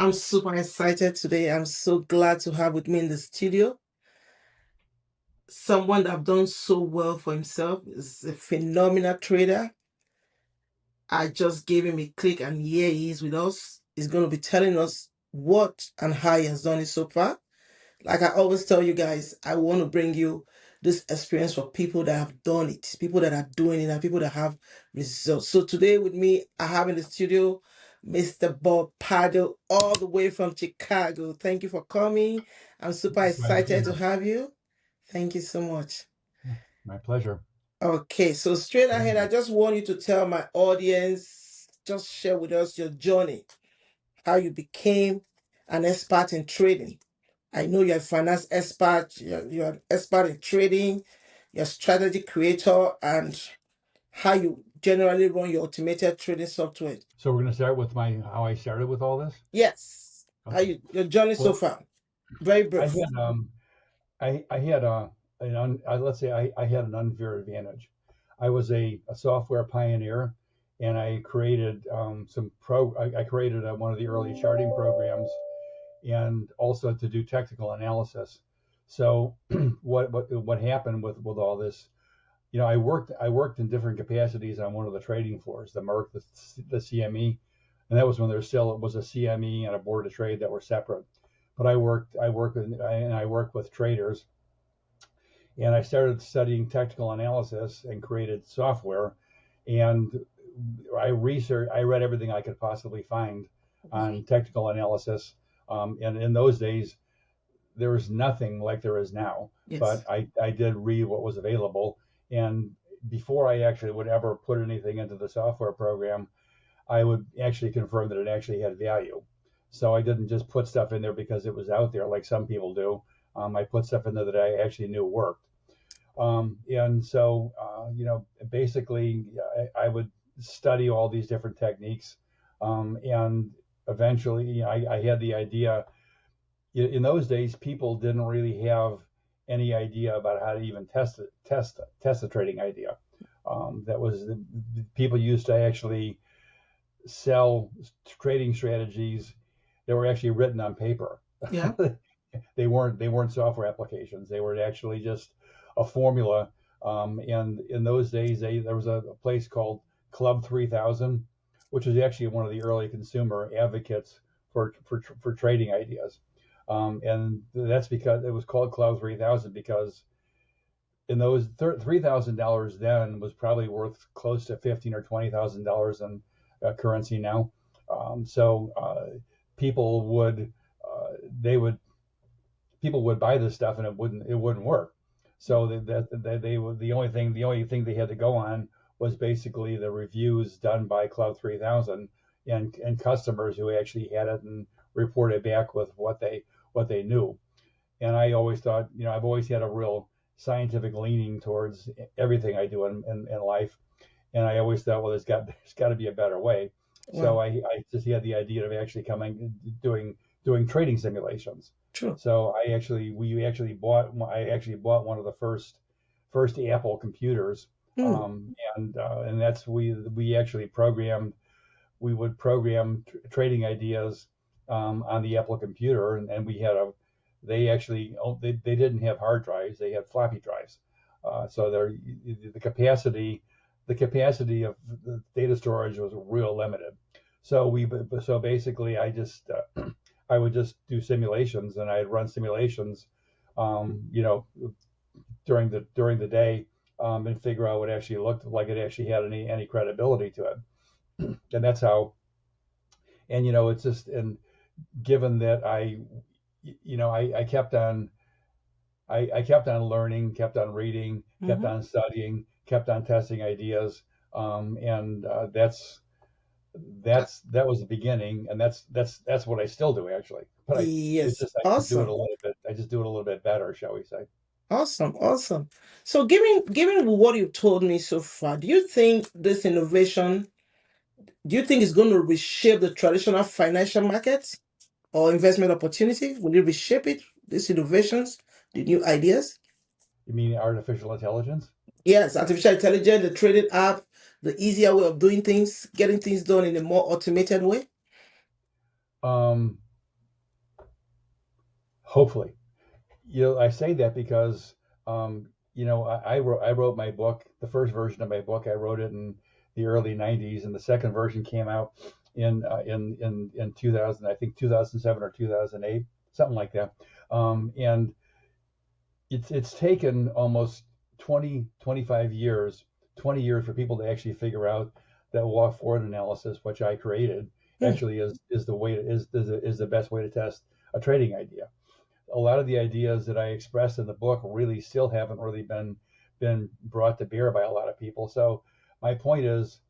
I'm super excited today. I'm so glad to have with me in the studio someone that have done so well for himself. Is a phenomenal trader. I just gave him a click and here he is with us. He's going to be telling us what and how he has done it so far. Like I always tell you guys, I want to bring you this experience for people that have done it, people that are doing it, and people that have results. So today with me, I have in the studio Mr. Bob Pardo, all the way from Chicago. Thank you for coming. I'm super Glad to be excited to here. have you. Thank you so much. Yeah, my pleasure. Okay, so straight ahead, I just want you to tell my audience, just share with us your journey, how you became an expert in trading. I know you're a finance expert, you're an expert in trading, you're a strategy creator, and how you generally run your automated trading software. So we're going to start with my how I started with all this. Yes. How Okay. your journey so Well, far? Very I brief. had I had let's say I had an unfair advantage. I was a software pioneer, and I created I created one of the early charting programs, and also to do technical analysis. So what happened with all this? I worked in different capacities on one of the trading floors, the Merck, the CME, and that was when there still it was a CME and a board of trade that were separate. But I worked with traders, and I started studying technical analysis and created software, and I read everything I could possibly find on technical analysis. And in those days, there was nothing like there is now, but Yes. I did read what was available. And before I actually would ever put anything into the software program, I would actually confirm that it actually had value. So I didn't just put stuff in there because it was out there like some people do. I put stuff in there that I actually knew worked. And so, basically, I would study all these different techniques. And eventually, I had the idea. In those days, people didn't really have any idea about how to even test the trading idea. That was People used to actually sell trading strategies that were actually written on paper. Yeah. They weren't software applications. They were actually just a formula. And in those days, there was a place called Club 3000, which was actually one of the early consumer advocates for trading ideas. And that's because it was called Club 3000 because in those $3,000 then was probably worth close to $15,000 or $20,000 in currency now. So people would they would people would buy this stuff and it wouldn't work. So that they would the only thing they had to go on was basically the reviews done by Cloud 3000 and customers who actually had it and reported back with what they knew. And I always thought, I've always had a real scientific leaning towards everything I do in life. And I always thought, well, there's got to be a better way. So Wow. I just had the idea of actually doing trading simulations. True. So I actually bought one of the first Apple computers, Hmm. and that's we actually programmed we would program trading ideas on the Apple computer, and we had a they actually they didn't have hard drives, they had floppy drives. So the capacity of the data storage was real limited. So basically I would just do simulations, and I'd run simulations, um, you know, during the day, and figure out what actually looked like it actually had any credibility to it. And that's how. And it's just and given that I kept on learning, kept on reading, kept Hmm. on studying, kept on testing ideas, and that was the beginning, and that's what I still do actually. But Yes. I just do it a Awesome. little bit. I just do it a little bit better, shall we say? Awesome. Awesome. So, given what you've told me so far, do you think this innovation, do you think it's going to reshape the traditional financial markets or investment opportunity? Will it reshape it, these innovations, the new ideas? You mean artificial intelligence? Yes, artificial intelligence, the trading app, the easier way of doing things, getting things done in a more automated way. Um, hopefully. I say that because I wrote my book, the first version of my book. I wrote it in the early '90s, and the second version came out in 2000, I think 2007 or 2008, something like that. And it's taken almost 20 years 20 years for people to actually figure out that walk forward analysis, which I created, Mm, actually is the way is the best way to test a trading idea. A lot of the ideas that I expressed in the book really still haven't really been brought to bear by a lot of people. So my point is,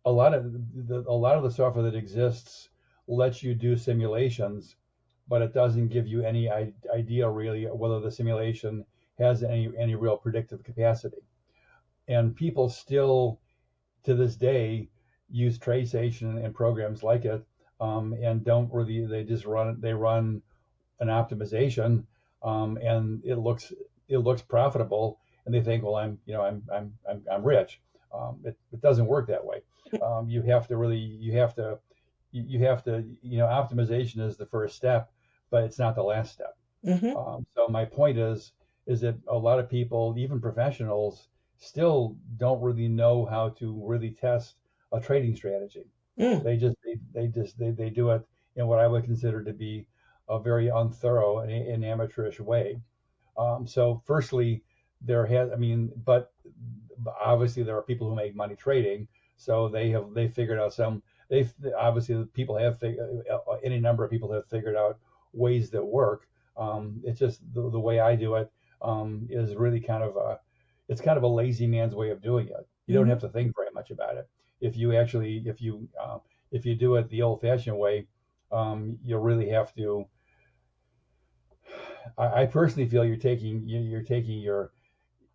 a lot of the software that exists lets you do simulations, but it doesn't give you any idea really whether the simulation has any real predictive capacity. And people still to this day use TradeStation and programs like it, and don't really, they run an optimization, and it looks profitable, and they think, well, I'm rich. It doesn't work that way. You have to really optimization is the first step, but it's not the last step. mm-hmm, So my point is that a lot of people, even professionals, still don't really know how to really test a trading strategy. mm, They do it in what I would consider to be a very unthorough and amateurish way. So firstly, but obviously there are people who make money trading, so they figured out they obviously people have any number of people have figured out ways that work. It's just the way I do it, is really it's kind of a lazy man's way of doing it. You don't mm-hmm, have to think very much about it. If you do it the old-fashioned way, you'll really have to. I personally feel you're taking your,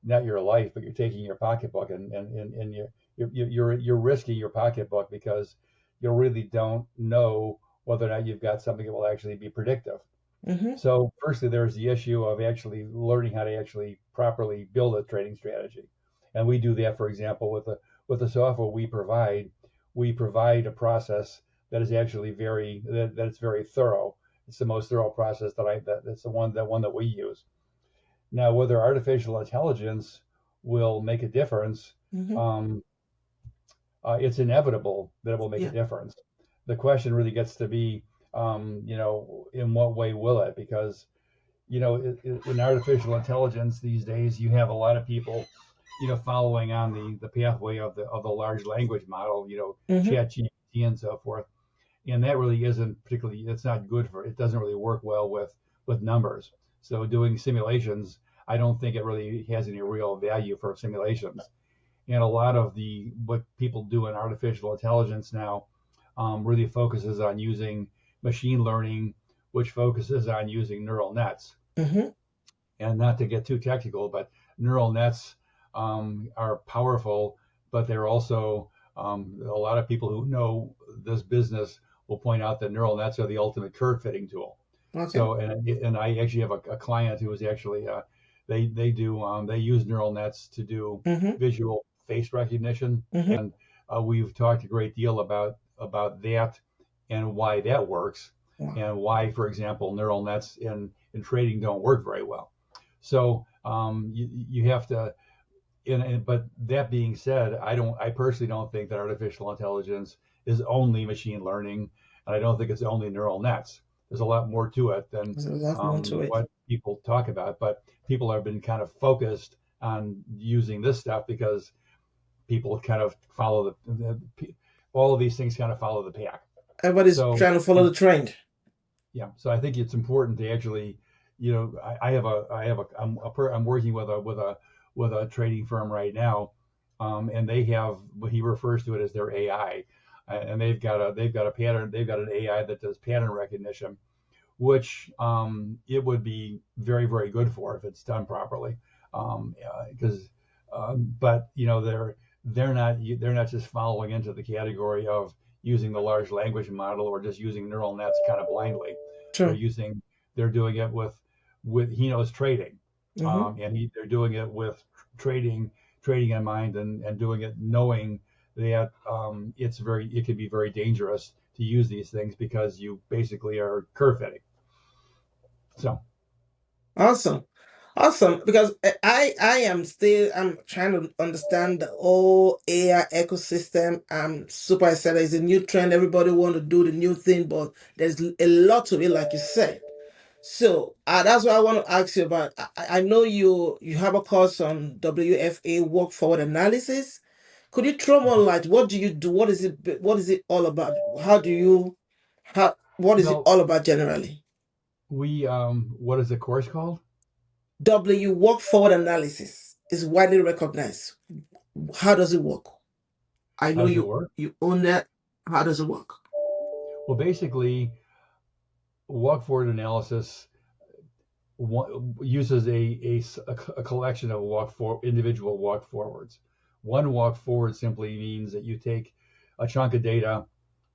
not your life, but you're taking your pocketbook, and you're risking your pocketbook because you really don't know whether or not you've got something that will actually be predictive. mm-hmm, So firstly, there's the issue of actually learning how to actually properly build a trading strategy, and we do that, for example, with the software we provide. We provide a process that is actually that's very thorough. It's the most thorough process that's the one that we use. Now, whether artificial intelligence will make a difference, mm-hmm. um, it's inevitable that it will make a Yeah. difference. The question really gets to be, in what way will it? Because in artificial intelligence these days, you have a lot of people, following on the pathway of the large language model, Mm-hmm, chat GPT and so forth. And that really isn't particularly, it's not good it doesn't really work well with numbers. So doing simulations, I don't think it really has any real value for simulations. And a lot of what people do in artificial intelligence now, really focuses on using machine learning, which focuses on using neural nets. mm-hmm. And not to get too technical, but neural nets, are powerful, but they're also, a lot of people who know this business will point out that neural nets are the ultimate curve fitting tool. Okay. So, and I actually have a client who is actually, they use neural nets to do Mm-hmm, visual face recognition, mm-hmm. and we've talked a great deal about that and why that works, Wow. and why, for example, neural nets in trading don't work very well. So, you have to. But that being said, I personally don't think that artificial intelligence is only machine learning, and I don't think it's only neural nets. There's a lot more to it than, There's a lot more to it. what people talk about. But people have been kind of focused on using this stuff because people kind of follow all of these things kind of follow the pack. Everybody's So, trying to follow the trend. yeah, so I think it's important to actually, I'm working with a trading firm right now, and they have what he refers to it as their AI, and they've got an AI that does pattern recognition, which, it would be very, very good for if it's done properly, because, but they're not just following into the category of using the large language model or just using neural nets kind of blindly. They're True. using they're doing it with he knows trading, Mm-hmm. and they're doing it with trading in mind, and doing it knowing that, it can be very dangerous to use these things because you basically are curve fitting. So Awesome. Awesome. Because I'm trying to understand the whole AI ecosystem. I'm super excited. It's a new trend. Everybody want to do the new thing, but there's a lot to it, like you said. So that's what I want to ask you about. I know you have a course on WFA, work forward analysis. Could you throw more light? What do you do? What is it all about? What is it Well, all about generally? we what is the course called? Work forward analysis is widely recognized. How does it work? I How know does it work? you own that. How does it work? Well, basically, walk forward analysis uses a collection of individual walk forwards. One walk forward simply means that you take a chunk of data.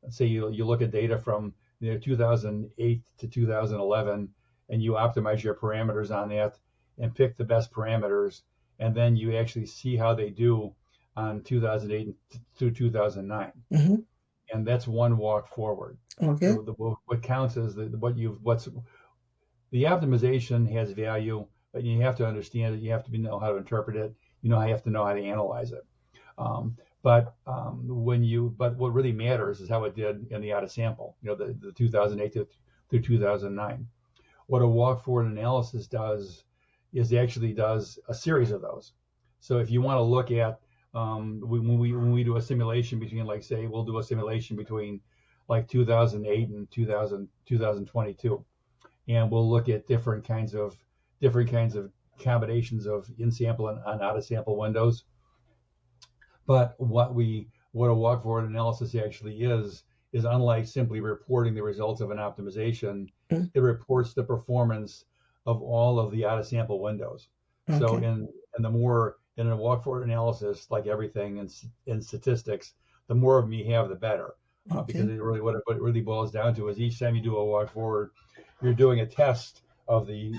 Let's say you look at data from 2008 to 2011, and you optimize your parameters on that and pick the best parameters, and then you actually see how they do on 2008 through 2009, Hmm. and that's one walk forward. Okay. What counts is what's the optimization has value, but you have to understand it. You have to know how to interpret it. You have to know how to analyze it. But what really matters is how it did in the out of sample. The 2008 through 2009. What a walk forward analysis does is actually does a series of those. So if you want to look at when we do a simulation between, like, say we'll do a simulation between like 2008 and 2022, and we'll look at different kinds of combinations of in sample and out of sample windows. But what a walk forward analysis actually is unlike simply reporting the results of an optimization, Mm. it reports the performance of all of the out of sample windows. So Okay. the more in a walk forward analysis, like everything in statistics, the more of them you have, the better. Because Okay. what it really boils down to is each time you do a walk forward, you're doing a test of the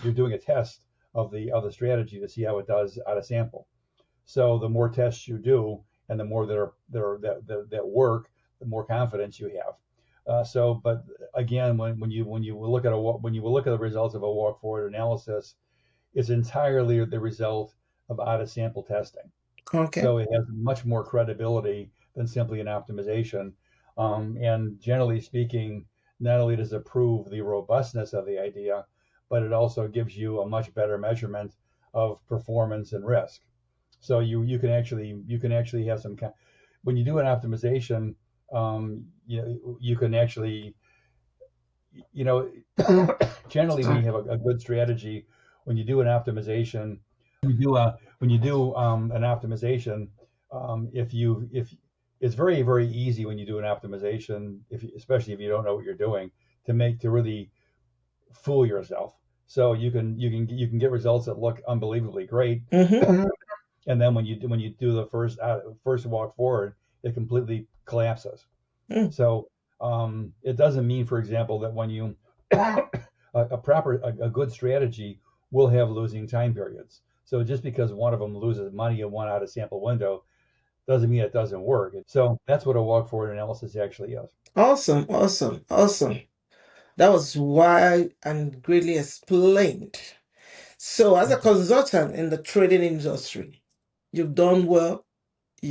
strategy to see how it does out of sample. So the more tests you do, and the more that work, the more confidence you have. But again, when you look at the results of a walk forward analysis, it's entirely the result of out of sample testing. Okay. So it has much more credibility than simply an optimization. And generally speaking, not only does it prove the robustness of the idea, but it also gives you a much better measurement of performance and risk. So you can actually have some when you do an optimization, you can actually, you know generally when Sorry. you have a good strategy, when you do an optimization, an optimization, if it's very, very easy when you do an optimization, especially if you don't know what you're doing, to really fool yourself. So you can get results that look unbelievably great, Mm-hmm. and then when you do the first walk forward, it completely collapses. Mm. So it doesn't mean, for example, that when you a good strategy will have losing time periods. So just because one of them loses money in one out of sample window doesn't mean it doesn't work. So that's what a walk forward analysis actually is. Awesome. Awesome. Awesome. That was why and greatly explained. So, as a consultant in the trading industry, you've done well.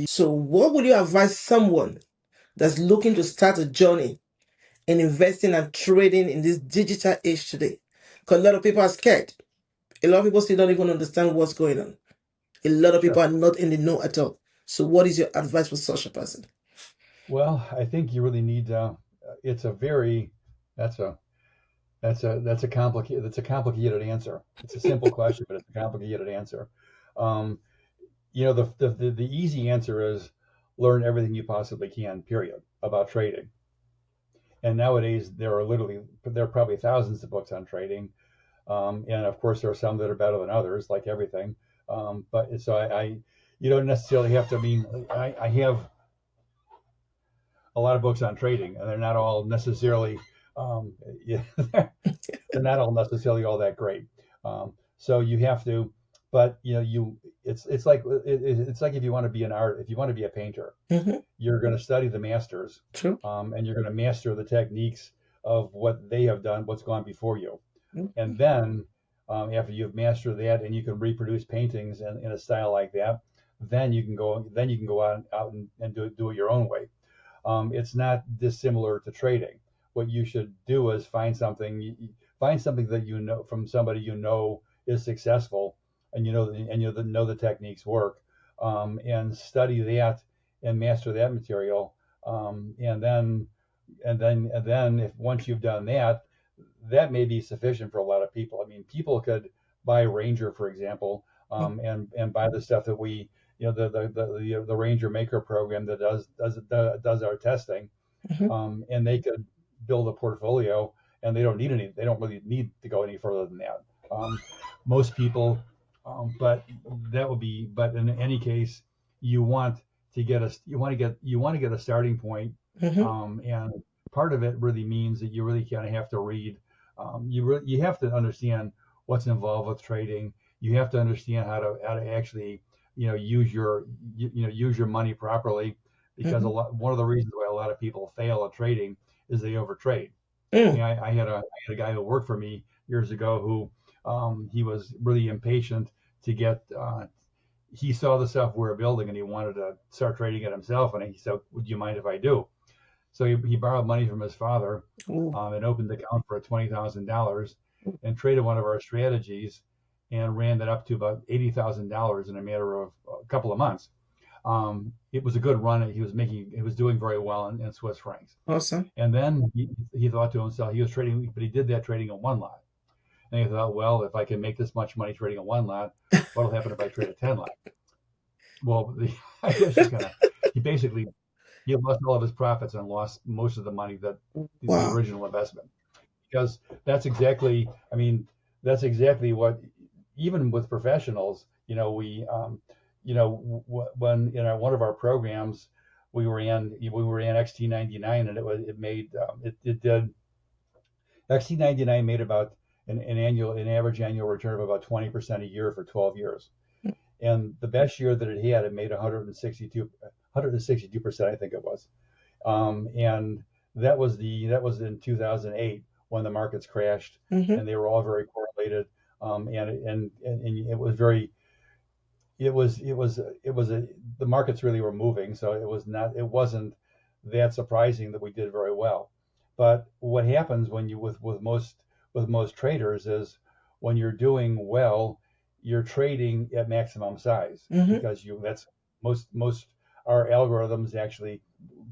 So, what would you advise someone that's looking to start a journey in investing and trading in this digital age today? Because a lot of people are scared. A lot of people still don't even understand what's going on. A lot of people Sure. are not in the know at all. So, what is your advice for such a person? Well, I think you really need to. It's a very that's a that's a complicated answer. It's a simple question, but it's a complicated answer. Um, the easy answer is learn everything you possibly can, period, about trading. And nowadays there are probably thousands of books on trading, and of course there are some that are better than others, like everything. But so you don't necessarily have to. I mean, I have a lot of books on trading, and they're not all necessarily, yeah, they're not all necessarily all that great. So you have to, but it's like if you want to be an art, if you want to be a painter, Mm-hmm. you're going to study the masters, True. and you're going to master the techniques of what they have done, what's gone before you, Mm-hmm. and then after you've mastered that and you can reproduce paintings in a style like that, then you can go out and do it your own way. It's not dissimilar to trading. What you should do is find something that you know from somebody you know is successful, and know the techniques work, and study that and master that material, and then if once you've done that, that may be sufficient for a lot of people. I mean, people could buy Ranger, for example, and buy the stuff that we, the Ranger Maker program that does our testing, Mm-hmm. and they could build a portfolio, and they don't really need to go any further than that. Most people, but but in any case, you want you want to get a starting point, Mm-hmm. and part of it really means that you really kind of have to read. You have to understand what's involved with trading. You have to understand how to actually use your money properly, because Mm-hmm. one of the reasons why a lot of people fail at trading is they overtrade. I Mm. mean, I had a guy who worked for me years ago who, he was really impatient to get. He saw the stuff we were building and he wanted to start trading it himself. And he said, "Would you mind if I do?" So he borrowed money from his father, Ooh. and opened an account for $20,000 and traded one of our strategies and ran that up to about $80,000 in a matter of a couple of months. It was a good run. He was doing very well in Swiss francs. Awesome. And then he thought to himself, he was trading, but he did that trading in one lot. And he thought, well, if I can make this much money trading in one lot, what'll happen if I trade a 10 lot? Well, I guess he basically, he lost all of his profits and lost most of the money that the Wow. original investment, because I mean, that's exactly what, even with professionals, when in one of our programs, we ran XT99, and it made, it did XT99 made about an average annual return of about 20% a year for 12 years. And the best year that it had, it made 162%, I think it was. And that was in 2008 when the markets crashed, Mm-hmm. and they were all very correlated. And it was very, the markets really were moving, so it wasn't that surprising that we did very well. But what happens when you with most traders is, when you're doing well, you're trading at maximum size, Mm-hmm. because you that's most our algorithms actually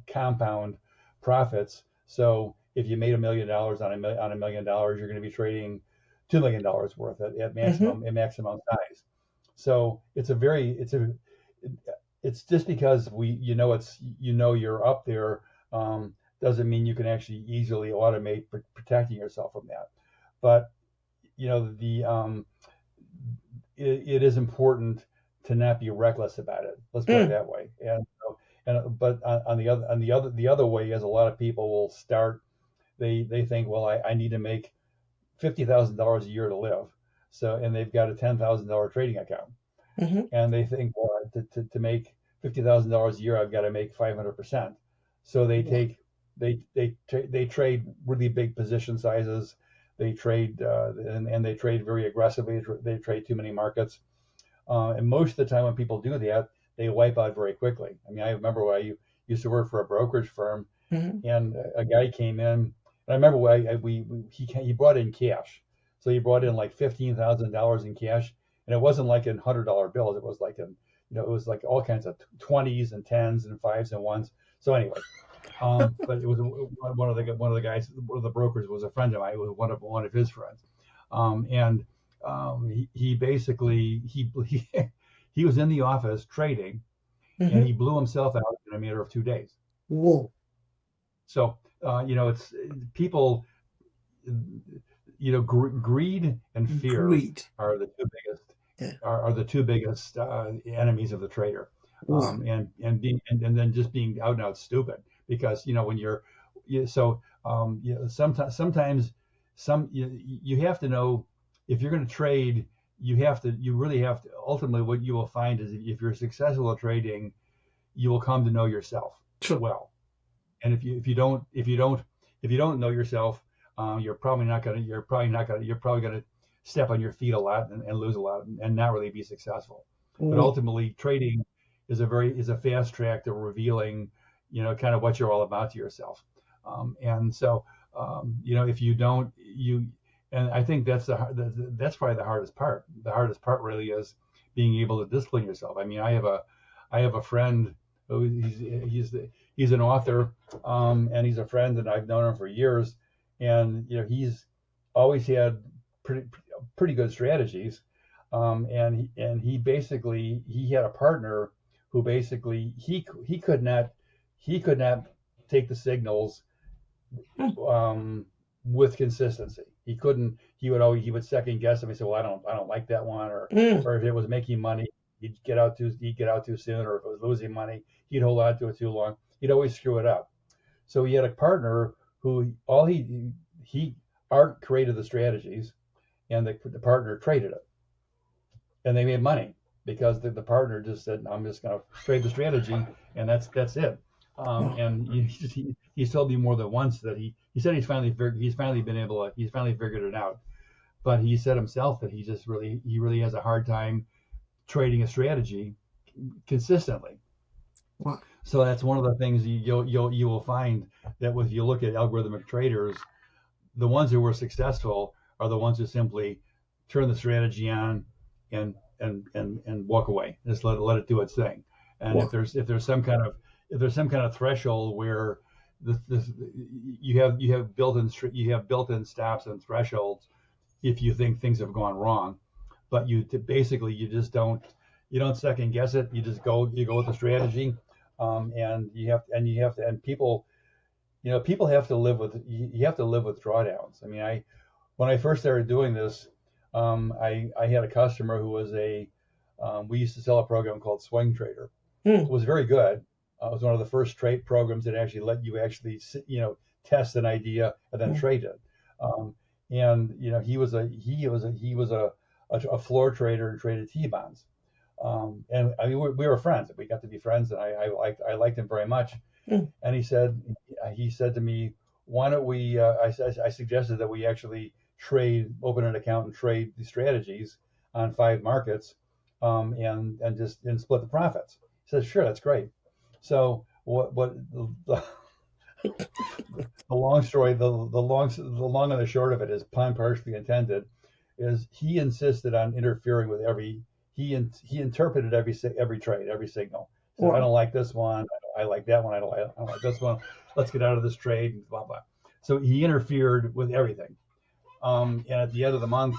compound profits. So if you made $1 million on $1 million, you're going to be trading $2 million worth Mm-hmm. at maximum size. So it's just because you're up there, doesn't mean you can actually easily automate protecting yourself from that. But the it is important to not be reckless about it. Let's put it Mm. that way. But on the other way is, a lot of people will start. They think, well, I need to make $50,000 a year to live. So, and they've got a $10,000 trading account, Mm-hmm. and they think, well, to make $50,000 a year, I've got to make 500%. So Wow. they trade really big position sizes. They trade, and they trade very aggressively. They trade too many markets, and most of the time when people do that, they wipe out very quickly. I mean, I remember when I used to work for a brokerage firm, Mm-hmm. and a guy came in. And I remember he brought in cash, so he brought in like $15,000 in cash, and it wasn't like in $100 bills. It was like it was like all kinds of 20s and tens and fives and ones. So anyway, but it was one of the guys, one of the brokers was a friend of mine. It was one of his friends, and he basically he was in the office trading, and Mm-hmm. he blew himself out in a matter of 2 days. Whoa. So it's people, greed and fear Greed. are the two biggest Yeah. are the two biggest enemies of the trader, Wow. and then just being out and out stupid, because when you're you, so sometimes you have to know, if you're going to trade, you really have to, ultimately what you will find is, if you're successful at trading, you will come to know yourself True. well. And if you don't know yourself, you're probably not gonna step on your feet a lot and lose a lot and not really be successful. But Wow. ultimately, trading is a fast track to revealing, kind of what you're all about to yourself. And so, if you don't, and I think that's probably the hardest part. The hardest part really is being able to discipline yourself. I mean, I have a friend who he's an author, and he's a friend, and I've known him for years, and he's always had pretty good strategies, and he had a partner who basically he could not take the signals Mm, with consistency. He couldn't. He would second guess them. He said, "Well, I don't like that one," mm, or if it was making money, he'd get out too soon, or if it was losing money, he'd hold on to it too long. He'd always screw it up. So he had a partner who all he Art created the strategies, and the partner traded it, and they made money because the partner just said, "I'm just going to trade the strategy, and that's it." wow. And he's told me more than once that he said he's finally been able to he's finally figured it out. But he said himself that he really has a hard time trading a strategy consistently. Wow. So that's one of the things you will find that if you look at algorithmic traders, the ones who were successful are the ones who simply turn the strategy on and walk away. Just let it do its thing. And Wow. if there's some kind of threshold where the you have built-in stops and thresholds if you think things have gone wrong, but basically you don't second guess it. You go with the strategy, and you have to and people have to live with you have to live with drawdowns. I mean, I when I first started doing this, I had a customer who was we used to sell a program called Swing Trader. It Mm, was very good. It was one of the first trade programs that actually let you actually test an idea and then mm, trade it. Um, and he was a floor trader and traded T bonds. And I mean we were friends. We got to be friends, and I liked him very much. mm. And he said to me, why don't we? I suggested that we actually open an account and trade the strategies on 5 markets, and split the profits. He said, sure, that's great. So the, the long story, the long and the short of it is, pun partially intended, is he insisted on interfering with he interpreted every trade, every signal. He said, I Wow. don't like this one, I like that one, I don't like this one. Let's get out of this trade, and blah blah. So he interfered with everything. And at the end of the month,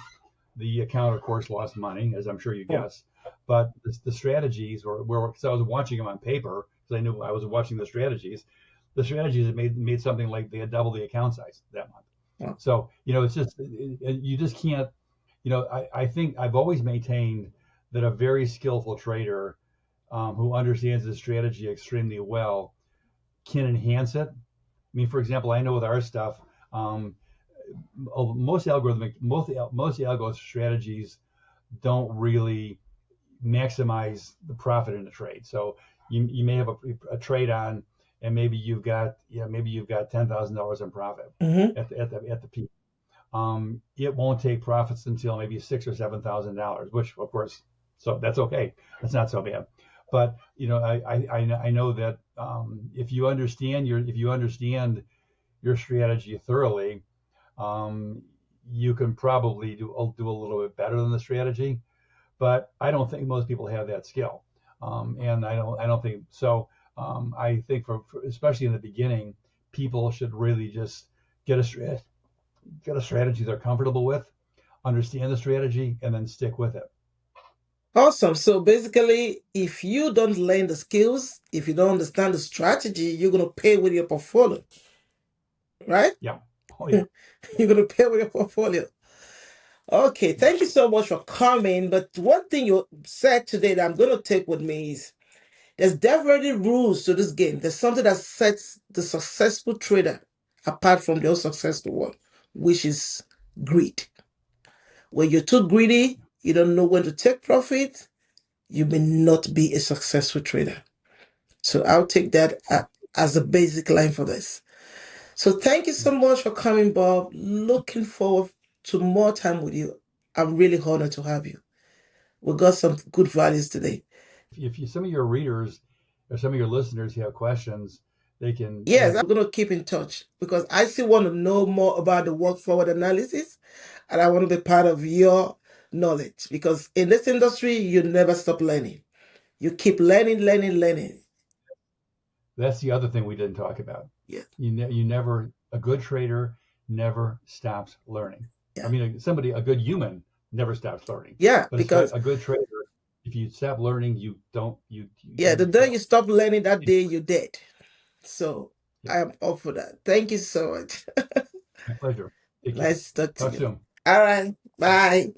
the account, of course, lost money, as I'm sure you Oh, guess. But the strategies were because I was watching them on paper, because I knew I was watching the strategies. The strategies had made something like they had doubled the account size that month. wow. So it's just you just can't. I think I've always maintained that a very skillful trader, who understands the strategy extremely well, can enhance it. I mean, for example, I know with our stuff, um, most algo strategies don't really maximize the profit in a trade. So you may have a trade on, and maybe you've got $10,000 in profit Mm-hmm. at the peak. It won't take profits until maybe $6,000 or $7,000, which of course, so that's okay. That's not so bad. But I know that, if you understand your strategy thoroughly, um, you can probably do a little bit better than the strategy. But I don't think most people have that skill, and I don't think so. I think especially in the beginning, people should really just get a get a strategy they're comfortable with, understand the strategy, and then stick with it. Awesome. So basically, if you don't learn the skills, if you don't understand the strategy, you're going to pay with your portfolio, right? Yeah. Oh yeah. You're going to pay with your portfolio. Okay, Yeah. thank you so much for coming. But one thing you said today that I'm going to take with me is there's definitely rules to this game. There's something that sets the successful trader apart from the unsuccessful one, which is greed. When you're too greedy, you don't know when to take profit, you may not be a successful trader. So I'll take that as a basic line for this. So thank you so much for coming, Bob. Looking forward to more time with you. I'm really honored to have you. We got some good values today. If you, some of your readers or some of your listeners who have questions, they can, Yes, I'm going to keep in touch because I still want to know more about the work forward analysis and I want to be part of your knowledge because in this industry, you never stop learning. You keep learning, learning, learning. that's the other thing we didn't talk about. Yeah, You never, a good trader never stops learning. I yeah, mean, somebody, a good human never stops learning, yeah, but because a good trader, if you stop learning, you don't, yeah, the you day you fail. stop learning, that day you're dead. So Yeah, I am up for that. Thank you so much. my pleasure. Take care. Nice to talk to Talk you. soon. All right, bye.